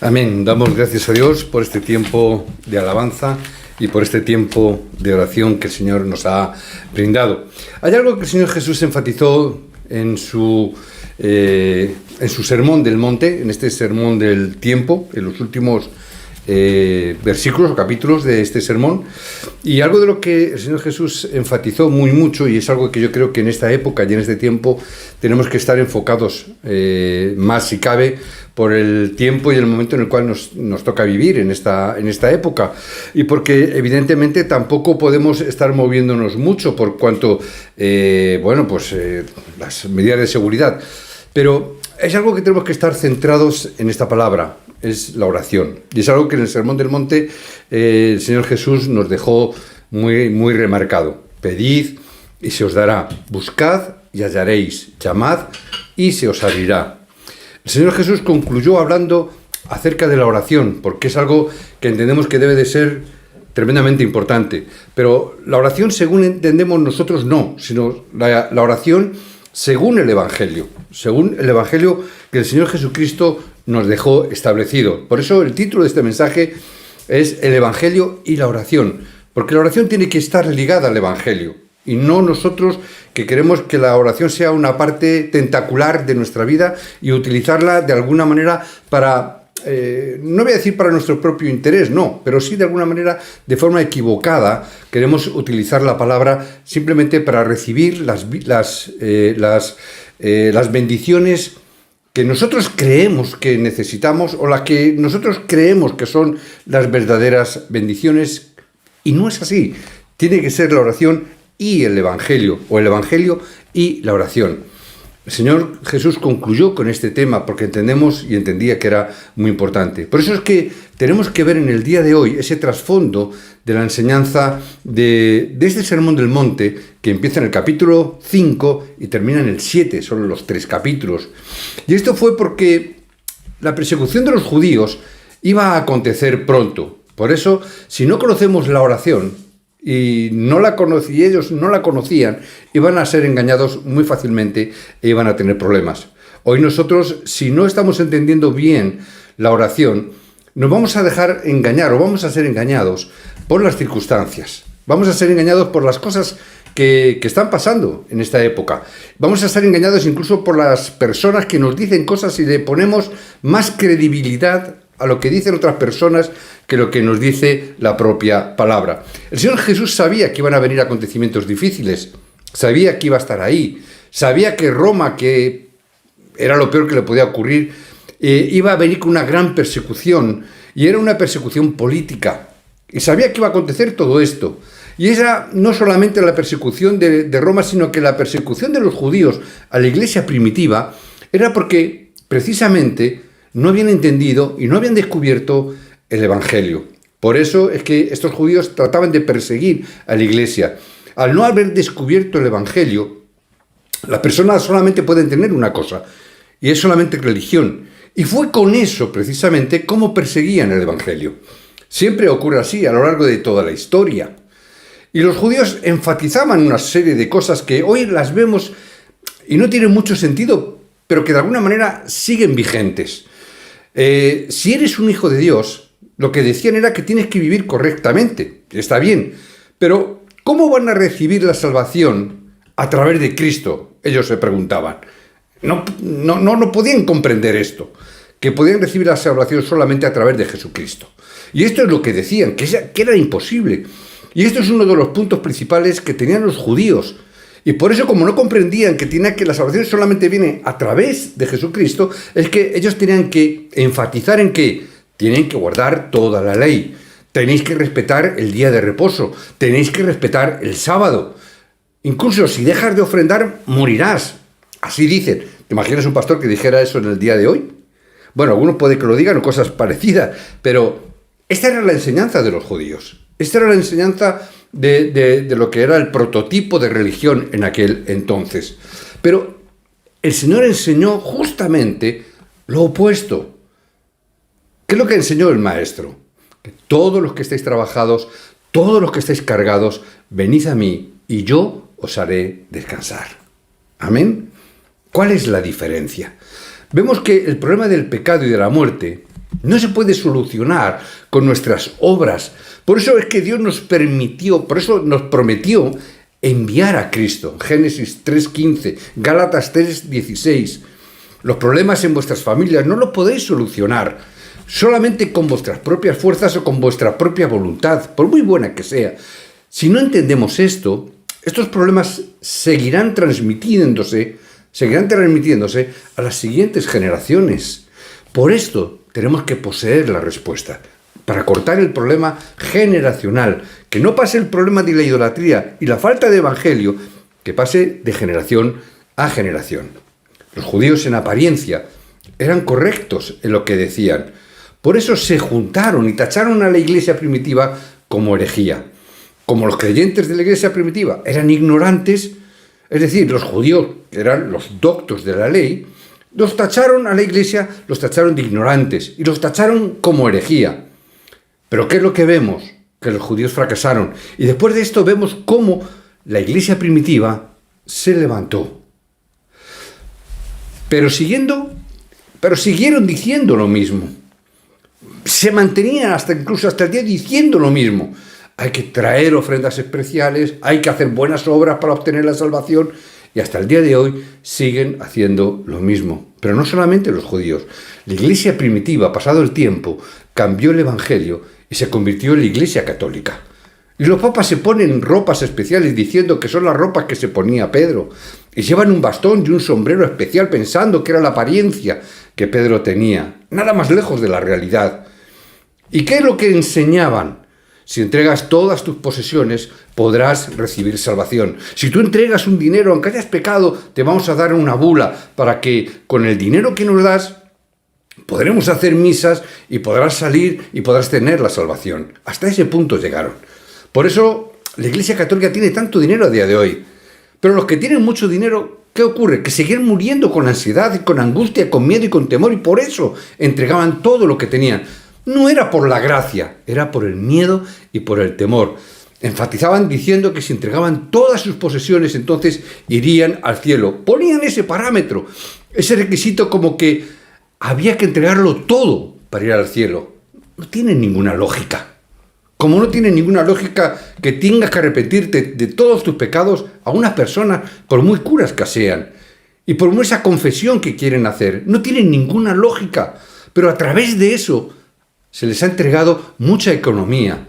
Amén. Damos gracias a Dios por este tiempo de alabanza y por este tiempo de oración que el Señor nos ha brindado. Hay algo que el Señor Jesús enfatizó en su sermón del monte, en este sermón del tiempo, en los últimos versículos o capítulos de este sermón, y algo de lo que el Señor Jesús enfatizó mucho, y es algo que yo creo que en esta época y en este tiempo tenemos que estar enfocados más si cabe por el tiempo y el momento en el cual nos toca vivir en esta época, y porque evidentemente tampoco podemos estar moviéndonos mucho por cuanto las medidas de seguridad, pero es algo que tenemos que estar centrados en esta palabra. Es la oración. Y es algo que en el Sermón del Monte el Señor Jesús nos dejó muy remarcado. Pedid y se os dará. Buscad y hallaréis. Llamad y se os abrirá. El Señor Jesús concluyó hablando acerca de la oración, porque es algo que entendemos que debe de ser tremendamente importante. Pero la oración, según entendemos nosotros, no, sino la oración según el Evangelio que el Señor Jesucristo nos dejó establecido. Por eso el título de este mensaje es el Evangelio y la oración, porque la oración tiene que estar ligada al Evangelio, y no nosotros que queremos que la oración sea una parte tentacular de nuestra vida y utilizarla de alguna manera para, no voy a decir para nuestro propio interés, no, pero sí de alguna manera, de forma equivocada, queremos utilizar la palabra simplemente para recibir las bendiciones que nosotros creemos que necesitamos o las que nosotros creemos que son las verdaderas bendiciones, y no es así. Tiene que ser la oración y el Evangelio, o el Evangelio y la oración. El Señor Jesús concluyó con este tema porque entendemos y entendía que era muy importante. Por eso es que tenemos que ver en el día de hoy ese trasfondo de la enseñanza de este Sermón del Monte, que empieza en el capítulo 5 y termina en el 7, son los 3 capítulos. Y esto fue porque la persecución de los judíos iba a acontecer pronto. Por eso, si no conocemos la oración, y ellos no la conocían, iban a ser engañados muy fácilmente e iban a tener problemas. Hoy nosotros, si no estamos entendiendo bien la oración, nos vamos a dejar engañar o vamos a ser engañados por las circunstancias. Vamos a ser engañados por las cosas que están pasando en esta época. Vamos a ser engañados incluso por las personas que nos dicen cosas y le ponemos más credibilidad a lo que dicen otras personas que lo que nos dice la propia palabra. El Señor Jesús sabía que iban a venir acontecimientos difíciles, sabía que iba a estar ahí, sabía que Roma, que era lo peor que le podía ocurrir, iba a venir con una gran persecución, y era una persecución política, y sabía que iba a acontecer todo esto. Y esa no solamente la persecución de Roma, sino que la persecución de los judíos a la iglesia primitiva era porque precisamente no habían entendido y no habían descubierto el Evangelio. Por eso es que estos judíos trataban de perseguir a la iglesia. Al no haber descubierto el Evangelio, las personas solamente pueden tener una cosa, y es solamente religión. Y fue con eso, precisamente, como perseguían el Evangelio. Siempre ocurre así a lo largo de toda la historia. Y los judíos enfatizaban una serie de cosas que hoy las vemos y no tienen mucho sentido, pero que de alguna manera siguen vigentes. Si eres un hijo de Dios, lo que decían era que tienes que vivir correctamente. Está bien, pero ¿cómo van a recibir la salvación a través de Cristo? Ellos se preguntaban. No podían comprender esto, que podían recibir la salvación solamente a través de Jesucristo. Y esto es lo que decían, que era imposible. Y esto es uno de los puntos principales que tenían los judíos. Y por eso, como no comprendían que la salvación solamente viene a través de Jesucristo, es que ellos tenían que enfatizar en que tienen que guardar toda la ley, tenéis que respetar el día de reposo, tenéis que respetar el sábado. Incluso si dejas de ofrendar, morirás. Así dicen. ¿Te imaginas un pastor que dijera eso en el día de hoy? Bueno, algunos puede que lo digan o cosas parecidas, pero esta era la enseñanza de los judíos. Esta era la enseñanza de lo que era el prototipo de religión en aquel entonces. Pero el Señor enseñó justamente lo opuesto. ¿Qué es lo que enseñó el Maestro? Que todos los que estáis trabajados, todos los que estáis cargados, venid a mí y yo os haré descansar. ¿Amén? ¿Cuál es la diferencia? Vemos que el problema del pecado y de la muerte No se puede solucionar con nuestras obras. Por eso es que Dios nos permitió, por eso nos prometió enviar a Cristo. Génesis 3:15, Gálatas 3:16. Los problemas en vuestras familias no los podéis solucionar solamente con vuestras propias fuerzas o con vuestra propia voluntad, por muy buena que sea. Si no entendemos esto, estos problemas seguirán transmitiéndose a las siguientes generaciones. Por esto tenemos que poseer la respuesta, para cortar el problema generacional, que no pase el problema de la idolatría y la falta de evangelio, que pase de generación a generación. Los judíos en apariencia eran correctos en lo que decían. Por eso se juntaron y tacharon a la iglesia primitiva como herejía. Como los creyentes de la iglesia primitiva eran ignorantes, es decir, los judíos, que eran los doctos de la ley, los tacharon a la iglesia, los tacharon de ignorantes y los tacharon como herejía. Pero ¿qué es lo que vemos? Que los judíos fracasaron. Y después de esto vemos cómo la iglesia primitiva se levantó. Pero siguieron diciendo lo mismo. Se mantenían incluso hasta el día diciendo lo mismo. Hay que traer ofrendas especiales, hay que hacer buenas obras para obtener la salvación. Y hasta el día de hoy siguen haciendo lo mismo. Pero no solamente los judíos. La iglesia primitiva, pasado el tiempo, cambió el evangelio y se convirtió en la iglesia católica. Y los papas se ponen ropas especiales diciendo que son las ropas que se ponía Pedro. Y llevan un bastón y un sombrero especial pensando que era la apariencia que Pedro tenía. Nada más lejos de la realidad. ¿Y qué es lo que enseñaban? Si entregas todas tus posesiones, podrás recibir salvación. Si tú entregas un dinero, aunque hayas pecado, te vamos a dar una bula para que con el dinero que nos das podremos hacer misas y podrás salir y podrás tener la salvación. Hasta ese punto llegaron. Por eso la Iglesia Católica tiene tanto dinero a día de hoy. Pero los que tienen mucho dinero, ¿qué ocurre? Que seguían muriendo con ansiedad, y con angustia, con miedo y con temor, y por eso entregaban todo lo que tenían. No era por la gracia, era por el miedo y por el temor. Enfatizaban diciendo que si entregaban todas sus posesiones, entonces irían al cielo. Ponían ese parámetro, ese requisito, como que había que entregarlo todo para ir al cielo. No tiene ninguna lógica. Como no tiene ninguna lógica que tengas que arrepentirte de todos tus pecados a una persona, por muy curas que sean, y por esa confesión que quieren hacer. No tiene ninguna lógica. Pero a través de eso se les ha entregado mucha economía.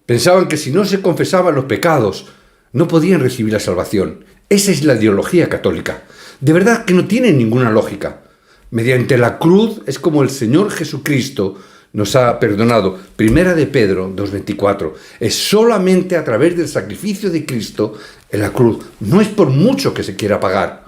Pensaban que si no se confesaban los pecados, no podían recibir la salvación. Esa es la ideología católica. De verdad que no tiene ninguna lógica. Mediante la cruz es como el Señor Jesucristo nos ha perdonado. Primera de Pedro 2:24. Es solamente a través del sacrificio de Cristo en la cruz. No es por mucho que se quiera pagar.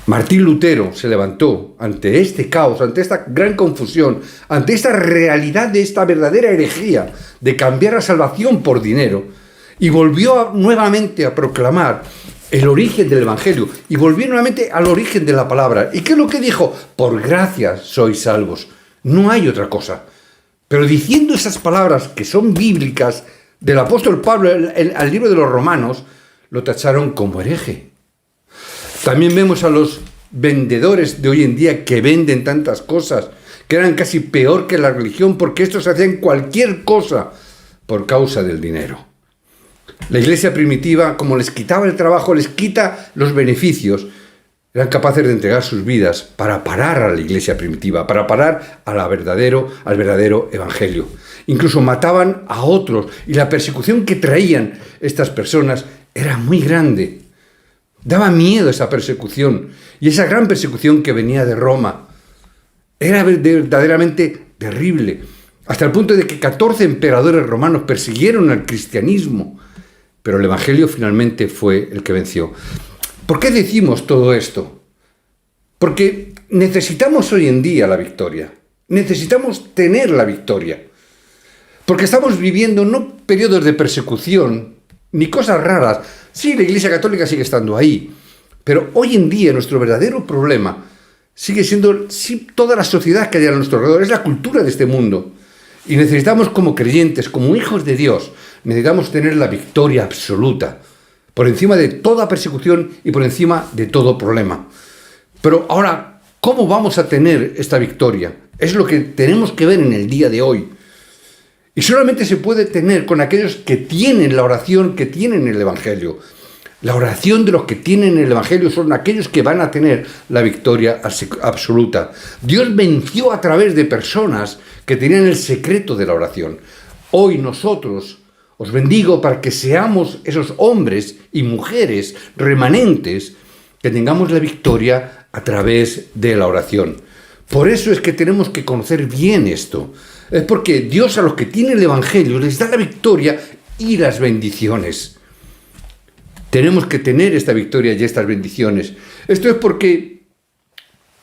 Martín Lutero se levantó ante este caos, ante esta gran confusión, ante esta realidad de esta verdadera herejía de cambiar la salvación por dinero, y volvió nuevamente a proclamar el origen del Evangelio, y volvió nuevamente al origen de la palabra. ¿Y qué es lo que dijo? Por gracia sois salvos. No hay otra cosa. Pero diciendo esas palabras que son bíblicas del apóstol Pablo al libro de los Romanos, lo tacharon como hereje. También vemos a los vendedores de hoy en día que venden tantas cosas, que eran casi peor que la religión, porque estos hacían cualquier cosa por causa del dinero. La iglesia primitiva, como les quitaba el trabajo, les quita los beneficios, eran capaces de entregar sus vidas para parar a la iglesia primitiva, para parar al verdadero evangelio. Incluso mataban a otros, y la persecución que traían estas personas era muy grande. Daba miedo esa persecución, y esa gran persecución que venía de Roma era verdaderamente terrible, hasta el punto de que 14 emperadores romanos persiguieron al cristianismo, pero el evangelio finalmente fue el que venció. ¿Por qué decimos todo esto? Porque necesitamos hoy en día la victoria, necesitamos tener la victoria, porque estamos viviendo no periodos de persecución, ni cosas raras. Sí, la Iglesia Católica sigue estando ahí, pero hoy en día nuestro verdadero problema sigue siendo toda la sociedad que hay a nuestro alrededor, es la cultura de este mundo. Y necesitamos, como creyentes, como hijos de Dios, necesitamos tener la victoria absoluta, por encima de toda persecución y por encima de todo problema. Pero ahora, ¿Cómo vamos a tener esta victoria? Es lo que tenemos que ver en el día de hoy. Y solamente se puede tener con aquellos que tienen la oración, que tienen el Evangelio. La oración de los que tienen el Evangelio son aquellos que van a tener la victoria absoluta. Dios venció a través de personas que tenían el secreto de la oración. Hoy nosotros os bendigo para que seamos esos hombres y mujeres remanentes que tengamos la victoria a través de la oración. Por eso es que tenemos que conocer bien esto. Es porque Dios a los que tienen el Evangelio les da la victoria y las bendiciones. Tenemos que tener esta victoria y estas bendiciones. Esto es porque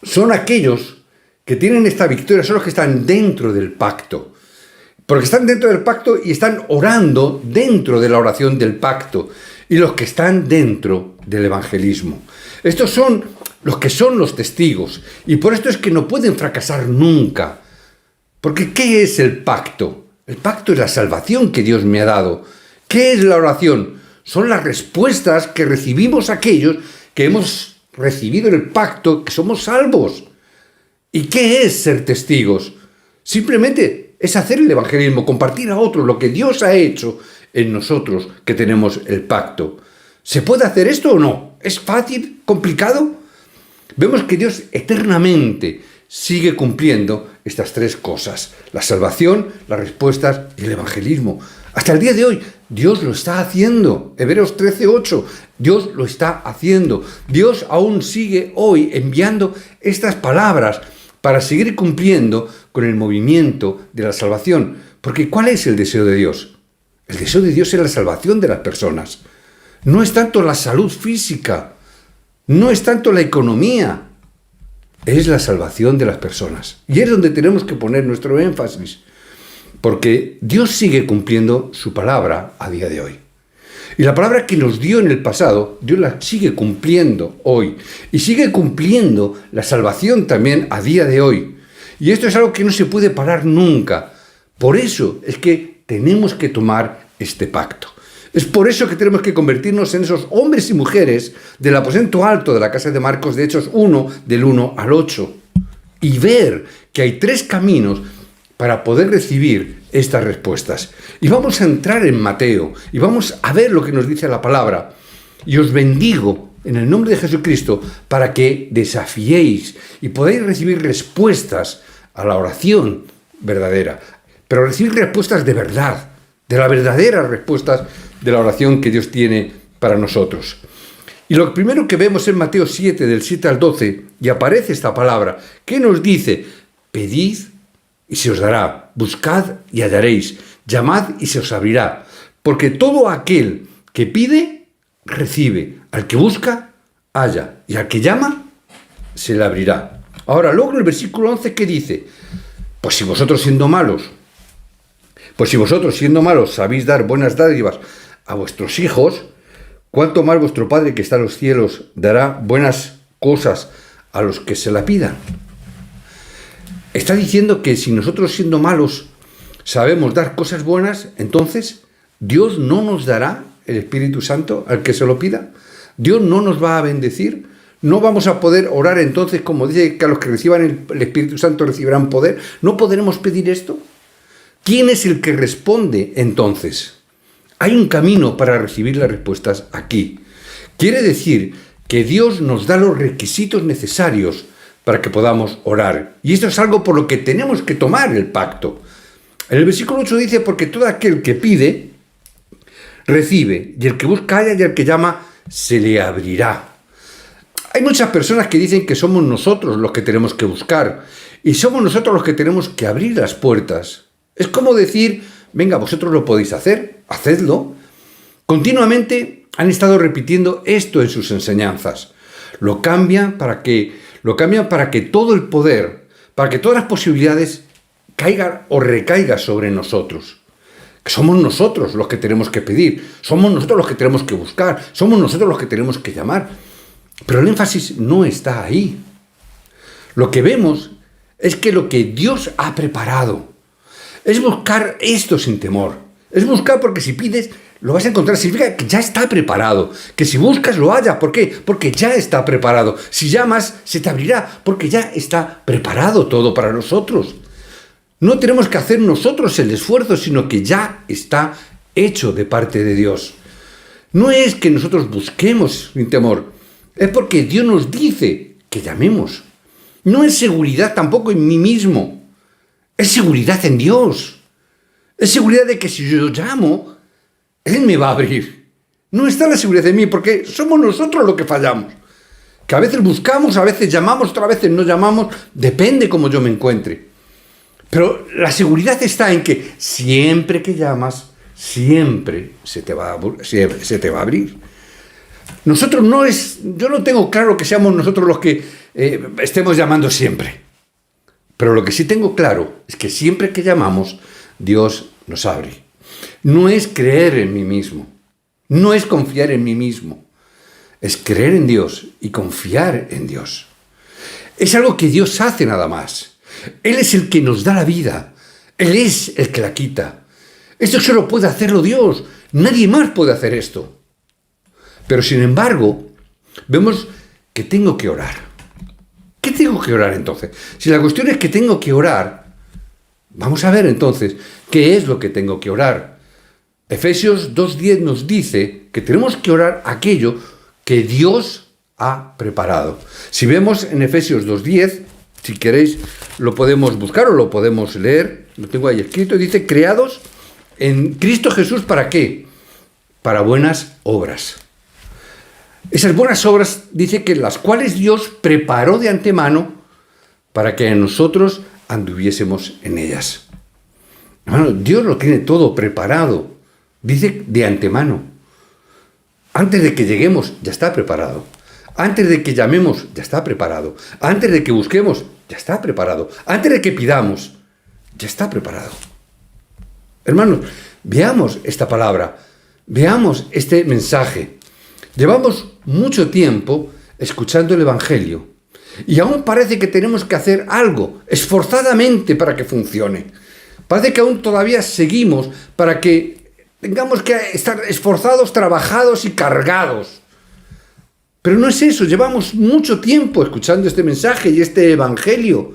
son aquellos que tienen esta victoria, son los que están dentro del pacto. Porque están dentro del pacto y están orando dentro de la oración del pacto. Y los que están dentro del evangelismo. Estos son los que son los testigos. Y por esto es que no pueden fracasar nunca. Porque ¿qué es el pacto? El pacto es la salvación que Dios me ha dado. ¿Qué es la oración? Son las respuestas que recibimos aquellos que hemos recibido el pacto, que somos salvos. ¿Y qué es ser testigos? Simplemente es hacer el evangelismo, compartir a otros lo que Dios ha hecho en nosotros que tenemos el pacto. ¿Se puede hacer esto o no? ¿Es fácil? ¿Complicado? Vemos que Dios eternamente sigue cumpliendo estas tres cosas: la salvación, las respuestas y el evangelismo. Hasta el día de hoy, Dios lo está haciendo. Hebreos 13:8, Dios lo está haciendo. Dios aún sigue hoy enviando estas palabras para seguir cumpliendo con el movimiento de la salvación. Porque ¿cuál es el deseo de Dios? El deseo de Dios es la salvación de las personas. No es tanto la salud física, no es tanto la economía, es la salvación de las personas. Y es donde tenemos que poner nuestro énfasis, porque Dios sigue cumpliendo su palabra a día de hoy. Y la palabra que nos dio en el pasado, Dios la sigue cumpliendo hoy. Y sigue cumpliendo la salvación también a día de hoy. Y esto es algo que no se puede parar nunca. Por eso es que tenemos que tomar este pacto. Es por eso que tenemos que convertirnos en esos hombres y mujeres del aposento alto de la casa de Marcos, de Hechos 1, del 1 al 8. Y ver que hay tres caminos para poder recibir estas respuestas. Y vamos a entrar en Mateo y vamos a ver lo que nos dice la palabra. Y os bendigo en el nombre de Jesucristo para que desafiéis y podáis recibir respuestas a la oración verdadera. Pero recibir respuestas de verdad, de las verdaderas respuestas de la oración que Dios tiene para nosotros. Y lo primero que vemos en Mateo 7, del 7 al 12, y aparece esta palabra, que nos dice: pedid y se os dará, buscad y hallaréis, llamad y se os abrirá, porque todo aquel que pide, recibe, al que busca, halla, y al que llama, se le abrirá. Ahora, luego en el versículo 11, ¿qué dice? Pues si vosotros siendo malos sabéis dar buenas dádivas a vuestros hijos, ¿cuánto más vuestro Padre que está en los cielos dará buenas cosas a los que se la pidan? Está diciendo que si nosotros siendo malos sabemos dar cosas buenas, entonces Dios no nos dará el Espíritu Santo al que se lo pida. Dios no nos va a bendecir. No vamos a poder orar entonces, como dice que a los que reciban el Espíritu Santo recibirán poder. ¿No podremos pedir esto? ¿Quién es el que responde entonces? Hay un camino para recibir las respuestas aquí. Quiere decir que Dios nos da los requisitos necesarios para que podamos orar. Y esto es algo por lo que tenemos que tomar el pacto. En el versículo 8 dice: porque todo aquel que pide, recibe, y el que busca halla, y el que llama, se le abrirá. Hay muchas personas que dicen que somos nosotros los que tenemos que buscar, y somos nosotros los que tenemos que abrir las puertas. Es como decir: venga, vosotros lo podéis hacer, hacedlo. Continuamente han estado repitiendo esto en sus enseñanzas. Lo cambian para que todo el poder, para que todas las posibilidades caigan o recaigan sobre nosotros. Somos nosotros los que tenemos que pedir, somos nosotros los que tenemos que buscar, somos nosotros los que tenemos que llamar. Pero el énfasis no está ahí. Lo que vemos es que lo que Dios ha preparado es buscar esto sin temor. Es buscar porque si pides, lo vas a encontrar. Significa que ya está preparado. Que si buscas, lo hallas. ¿Por qué? Porque ya está preparado. Si llamas, se te abrirá, porque ya está preparado todo para nosotros. No tenemos que hacer nosotros el esfuerzo, sino que ya está hecho de parte de Dios. No es que nosotros busquemos sin temor, es porque Dios nos dice que llamemos. No es seguridad tampoco en mí mismo, es seguridad en Dios. Es seguridad de que si yo llamo, Él me va a abrir. No está la seguridad en mí, porque somos nosotros los que fallamos. Que a veces buscamos, a veces llamamos, otras veces no llamamos, depende cómo yo me encuentre. Pero la seguridad está en que siempre que llamas, siempre se te va a abrir. Yo no tengo claro que seamos nosotros los que estemos llamando siempre. Pero lo que sí tengo claro es que siempre que llamamos, Dios nos abre. No es creer en mí mismo, no es confiar en mí mismo, es creer en Dios y confiar en Dios. Es algo que Dios hace nada más. Él es el que nos da la vida. Él es el que la quita. Esto solo puede hacerlo Dios. Nadie más puede hacer esto. Pero sin embargo, vemos que tengo que orar. ¿Qué tengo que orar entonces? Si la cuestión es que tengo que orar, vamos a ver entonces qué es lo que tengo que orar. Efesios 2:10 nos dice que tenemos que orar aquello que Dios ha preparado. Si vemos en Efesios 2:10, si queréis, lo podemos buscar o lo podemos leer. Lo tengo ahí escrito. Dice, creados en Cristo Jesús, ¿para qué? Para buenas obras. Esas buenas obras, dice que las cuales Dios preparó de antemano para que nosotros anduviésemos en ellas. Hermano, Dios lo tiene todo preparado. Dice de antemano. Antes de que lleguemos, ya está preparado. Antes de que llamemos, ya está preparado. Antes de que busquemos, ya está preparado. Antes de que pidamos, ya está preparado. Hermanos, veamos esta palabra, veamos este mensaje. Llevamos mucho tiempo escuchando el Evangelio y aún parece que tenemos que hacer algo esforzadamente para que funcione. Parece que aún todavía seguimos para que tengamos que estar esforzados, trabajados y cargados. Pero no es eso, llevamos mucho tiempo escuchando este mensaje y este Evangelio.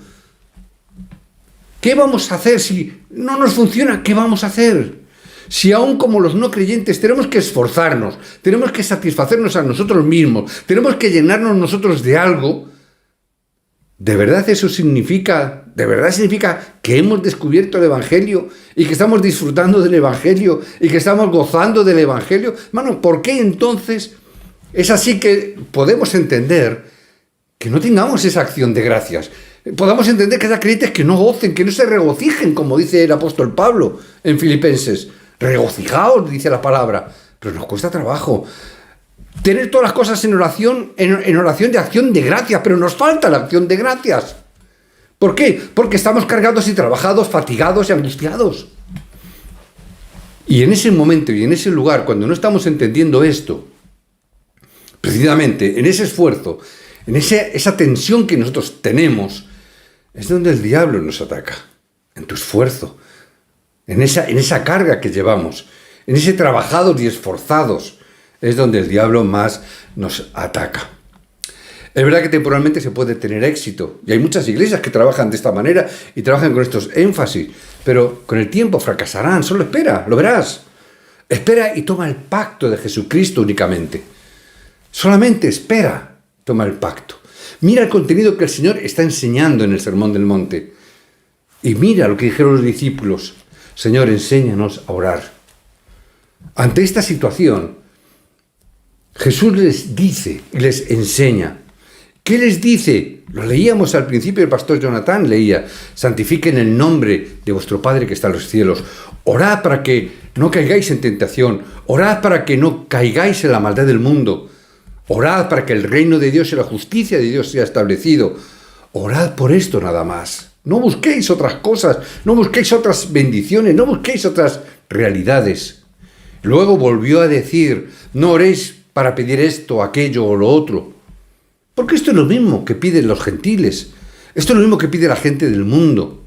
¿Qué vamos a hacer si no nos funciona? ¿Qué vamos a hacer? Si aún como los no creyentes tenemos que esforzarnos, tenemos que satisfacernos a nosotros mismos, tenemos que llenarnos nosotros de algo, ¿de verdad eso significa que hemos descubierto el Evangelio y que estamos disfrutando del Evangelio y que estamos gozando del Evangelio? Hermano, ¿por qué entonces es así que podemos entender que no tengamos esa acción de gracias? Podamos entender que haya creyentes que no gocen, que no se regocijen, como dice el apóstol Pablo en Filipenses. Regocijaos, dice la palabra, pero nos cuesta trabajo. Tener todas las cosas en oración de acción de gracias, pero nos falta la acción de gracias. ¿Por qué? Porque estamos cargados y trabajados, fatigados y angustiados. Y en ese momento y en ese lugar, cuando no estamos entendiendo esto, precisamente en ese esfuerzo, en esa tensión que nosotros tenemos, es donde el diablo nos ataca, en tu esfuerzo, en esa carga que llevamos, en ese trabajados y esforzados, es donde el diablo más nos ataca. Es verdad que temporalmente se puede tener éxito, y hay muchas iglesias que trabajan de esta manera y trabajan con estos énfasis, pero con el tiempo fracasarán. Solo espera, lo verás. Espera y toma el pacto de Jesucristo únicamente. Solamente espera, toma el pacto. Mira el contenido que el Señor está enseñando en el Sermón del Monte. Y mira lo que dijeron los discípulos. Señor, enséñanos a orar. Ante esta situación, Jesús les dice y les enseña. ¿Qué les dice? Lo leíamos al principio, el pastor Jonathan leía. Santifiquen el nombre de vuestro Padre que está en los cielos. Orad para que no caigáis en tentación. Orad para que no caigáis en la maldad del mundo. Orad para que el reino de Dios y la justicia de Dios sea establecido. Orad por esto nada más. No busquéis otras cosas, no busquéis otras bendiciones, no busquéis otras realidades. Luego volvió a decir, no oréis para pedir esto, aquello o lo otro. Porque esto es lo mismo que piden los gentiles. Esto es lo mismo que pide la gente del mundo.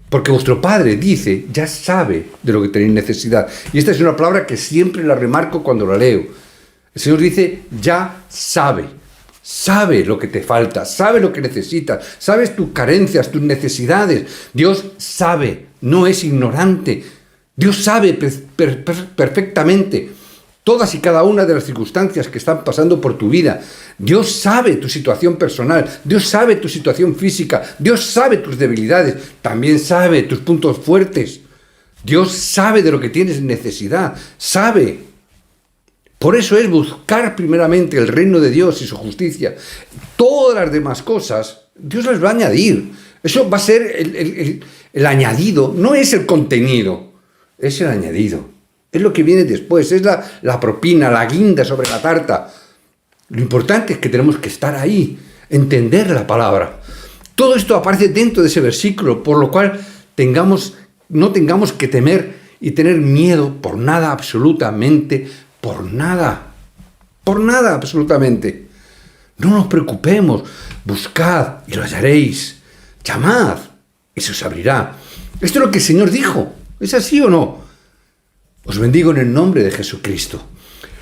Porque vuestro Padre, dice, ya sabe de lo que tenéis necesidad. Y esta es una palabra que siempre la remarco cuando la leo. El Señor dice, ya sabe. Sabe lo que te falta, sabe lo que necesitas, sabes tus carencias, tus necesidades. Dios sabe, no es ignorante. Dios sabe perfectamente todas y cada una de las circunstancias que están pasando por tu vida. Dios sabe tu situación personal, Dios sabe tu situación física, Dios sabe tus debilidades, también sabe tus puntos fuertes. Dios sabe de lo que tienes necesidad, sabe. Por eso es buscar primeramente el reino de Dios y su justicia. Todas las demás cosas, Dios las va a añadir. Eso va a ser el añadido, no es el contenido, es el añadido. Es lo que viene después, es la propina, la guinda sobre la tarta. Lo importante es que tenemos que estar ahí, entender la palabra. Todo esto aparece dentro de ese versículo, por lo cual no tengamos que temer y tener miedo por nada absolutamente. Por nada absolutamente. No nos preocupemos, buscad y lo hallaréis, llamad y se os abrirá. Esto es lo que el Señor dijo, ¿es así o no? Os bendigo en el nombre de Jesucristo.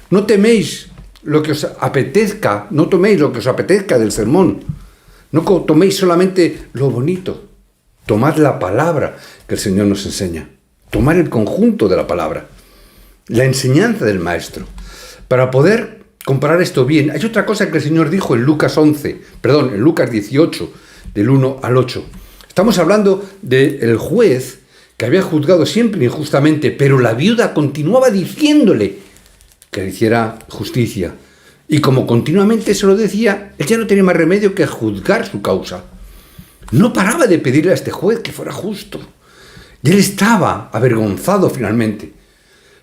No teméis lo que os apetezca, no toméis lo que os apetezca del sermón, no toméis solamente lo bonito, tomad la palabra que el Señor nos enseña, tomad el conjunto de la palabra. La enseñanza del Maestro. Para poder comparar esto bien, hay otra cosa que el Señor dijo en Lucas 18, del 1 al 8. Estamos hablando del juez que había juzgado siempre injustamente, pero la viuda continuaba diciéndole que le hiciera justicia. Y como continuamente se lo decía, él ya no tenía más remedio que juzgar su causa. No paraba de pedirle a este juez que fuera justo. Y él estaba avergonzado finalmente.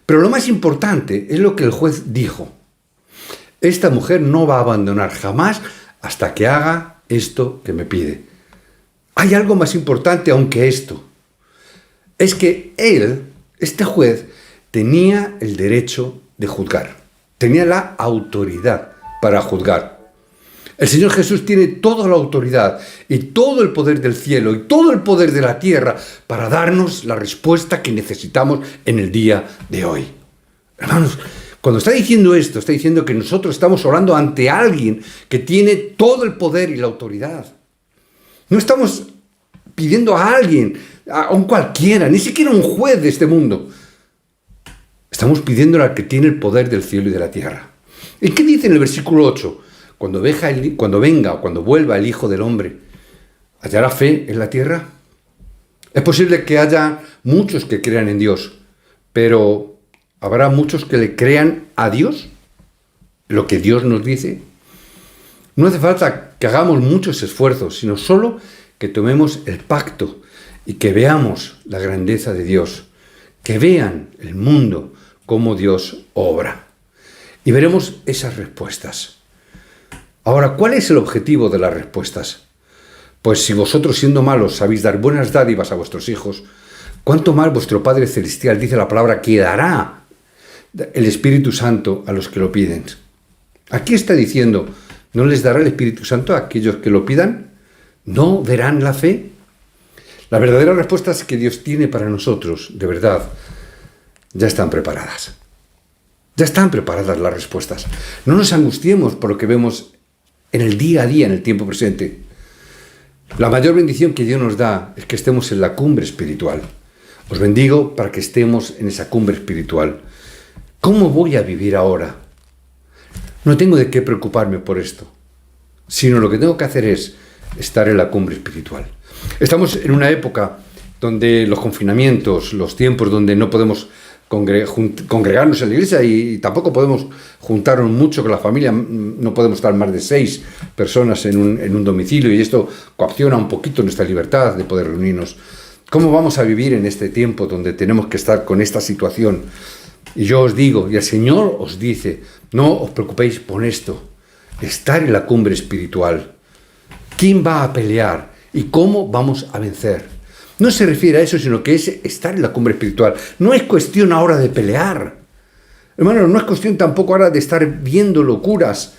Pero lo más importante es lo que el juez dijo. Esta mujer no va a abandonar jamás hasta que haga esto que me pide. Hay algo más importante aún que esto. Es que este juez, tenía el derecho de juzgar. Tenía la autoridad para juzgar. El Señor Jesús tiene toda la autoridad y todo el poder del cielo y todo el poder de la tierra para darnos la respuesta que necesitamos en el día de hoy. Hermanos, cuando está diciendo esto, está diciendo que nosotros estamos orando ante alguien que tiene todo el poder y la autoridad. No estamos pidiendo a alguien, a un cualquiera, ni siquiera a un juez de este mundo. Estamos pidiéndole al que tiene el poder del cielo y de la tierra. ¿Y qué dice en el versículo 8? Cuando vuelva el Hijo del Hombre, ¿hallará fe en la tierra? Es posible que haya muchos que crean en Dios, pero ¿habrá muchos que le crean a Dios? ¿Lo que Dios nos dice? No hace falta que hagamos muchos esfuerzos, sino solo que tomemos el pacto y que veamos la grandeza de Dios, que vean el mundo, cómo Dios obra. Y veremos esas respuestas. Ahora, ¿cuál es el objetivo de las respuestas? Pues si vosotros siendo malos sabéis dar buenas dádivas a vuestros hijos, ¿cuánto más vuestro Padre Celestial, dice la palabra, que dará el Espíritu Santo a los que lo piden? Aquí está diciendo, ¿no les dará el Espíritu Santo a aquellos que lo pidan? ¿No verán la fe? Las verdaderas respuestas que Dios tiene para nosotros, de verdad, ya están preparadas. Ya están preparadas las respuestas. No nos angustiemos por lo que vemos en el día a día, en el tiempo presente. La mayor bendición que Dios nos da es que estemos en la cumbre espiritual. Os bendigo para que estemos en esa cumbre espiritual. ¿Cómo voy a vivir ahora? No tengo de qué preocuparme por esto, sino lo que tengo que hacer es estar en la cumbre espiritual. Estamos en una época donde los confinamientos, los tiempos donde no podemos congregarnos en la iglesia y tampoco podemos juntarnos mucho con la familia, no podemos estar más de 6 personas en un domicilio y esto coacciona un poquito nuestra libertad de poder reunirnos. ¿Cómo vamos a vivir en este tiempo donde tenemos que estar con esta situación? Y yo os digo, y el Señor os dice, no os preocupéis por esto, estar en la cumbre espiritual. ¿Quién va a pelear y cómo vamos a vencer? No se refiere a eso, sino que es estar en la cumbre espiritual. No es cuestión ahora de pelear. Hermanos, no es cuestión tampoco ahora de estar viendo locuras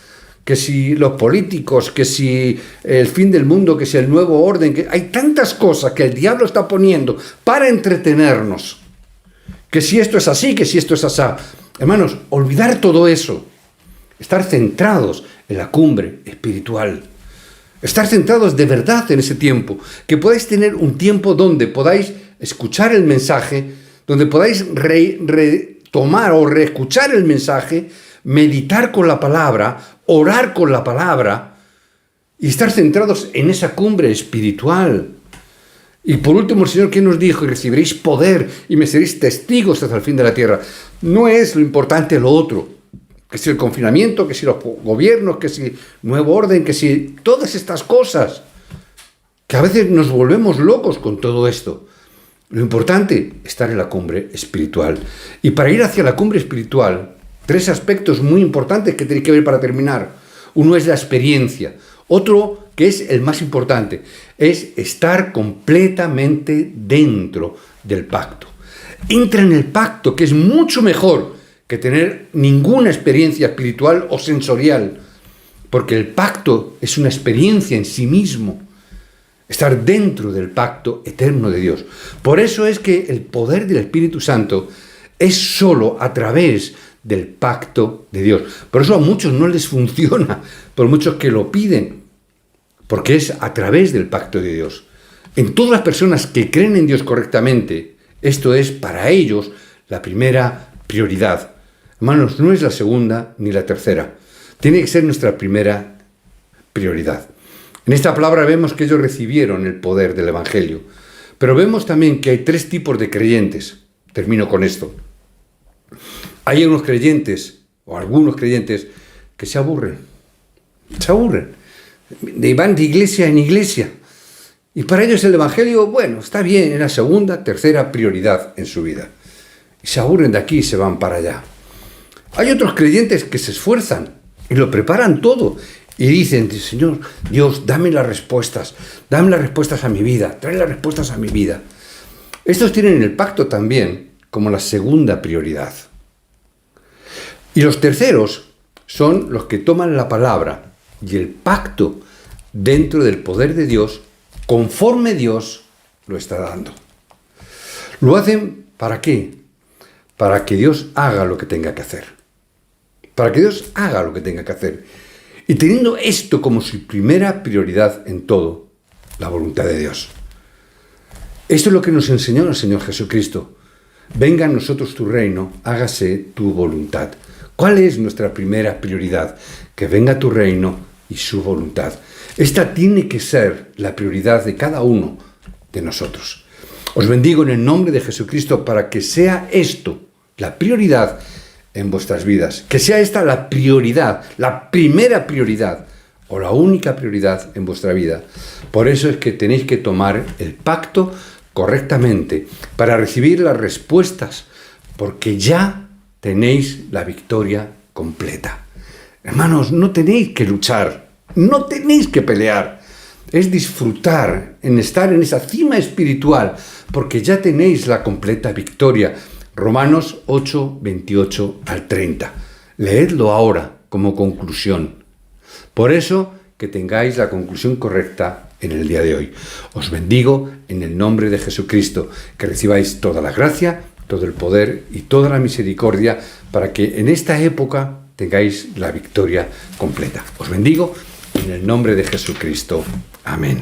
que si los políticos, que si el fin del mundo, que si el nuevo orden, que hay tantas cosas que el diablo está poniendo para entretenernos, que si esto es así, que si esto es asá. Hermanos, olvidar todo eso, estar centrados en la cumbre espiritual, estar centrados de verdad en ese tiempo, que podáis tener un tiempo donde podáis escuchar el mensaje, donde podáis retomar o reescuchar el mensaje, meditar con la palabra, orar con la palabra y estar centrados en esa cumbre espiritual. Y por último, el Señor, ¿qué nos dijo? Y recibiréis poder y me seréis testigos hasta el fin de la tierra. No es lo importante lo otro, que si el confinamiento, que si los gobiernos, que si nuevo orden, que si todas estas cosas, que a veces nos volvemos locos con todo esto. Lo importante es estar en la cumbre espiritual. Y para ir hacia la cumbre espiritual, 3 aspectos muy importantes que tenéis que ver para terminar. Uno es la experiencia. Otro, que es el más importante, es estar completamente dentro del pacto. Entra en el pacto, que es mucho mejor que tener ninguna experiencia espiritual o sensorial, porque el pacto es una experiencia en sí mismo. Estar dentro del pacto eterno de Dios. Por eso es que el poder del Espíritu Santo es solo a través del pacto de Dios. Por eso a muchos no les funciona, por muchos que lo piden, porque es a través del pacto de Dios. En todas las personas que creen en Dios correctamente, esto es para ellos la primera prioridad. Hermanos, no es la segunda ni la tercera. Tiene que ser nuestra primera prioridad. En esta palabra vemos que ellos recibieron el poder del Evangelio, pero vemos también que hay 3 tipos de creyentes. Termino con esto. Hay unos creyentes, o algunos creyentes, que se aburren. Se aburren. Van de iglesia en iglesia. Y para ellos el Evangelio, bueno, está bien, es la segunda, tercera prioridad en su vida. Y se aburren de aquí y se van para allá. Hay otros creyentes que se esfuerzan y lo preparan todo. Y dicen, Señor, Dios, dame las respuestas a mi vida, trae las respuestas a mi vida. Estos tienen el pacto también como la segunda prioridad. Y los terceros son los que toman la palabra y el pacto dentro del poder de Dios, conforme Dios lo está dando. ¿Lo hacen para qué? Para que Dios haga lo que tenga que hacer. Para que Dios haga lo que tenga que hacer. Y teniendo esto como su primera prioridad en todo, la voluntad de Dios. Esto es lo que nos enseñó el Señor Jesucristo. Venga a nosotros tu reino, hágase tu voluntad. ¿Cuál es nuestra primera prioridad? Que venga tu reino y su voluntad. Esta tiene que ser la prioridad de cada uno de nosotros. Os bendigo en el nombre de Jesucristo para que sea esto la prioridad en vuestras vidas. Que sea esta la prioridad, la primera prioridad o la única prioridad en vuestra vida. Por eso es que tenéis que tomar el pacto correctamente para recibir las respuestas, porque ya tenéis la victoria completa. Hermanos, no tenéis que luchar, no tenéis que pelear. Es disfrutar en estar en esa cima espiritual, porque ya tenéis la completa victoria. Romanos 8, 28 al 30. Leedlo ahora como conclusión. Por eso, que tengáis la conclusión correcta en el día de hoy. Os bendigo en el nombre de Jesucristo, que recibáis toda la gracia, todo el poder y toda la misericordia para que en esta época tengáis la victoria completa. Os bendigo en el nombre de Jesucristo. Amén.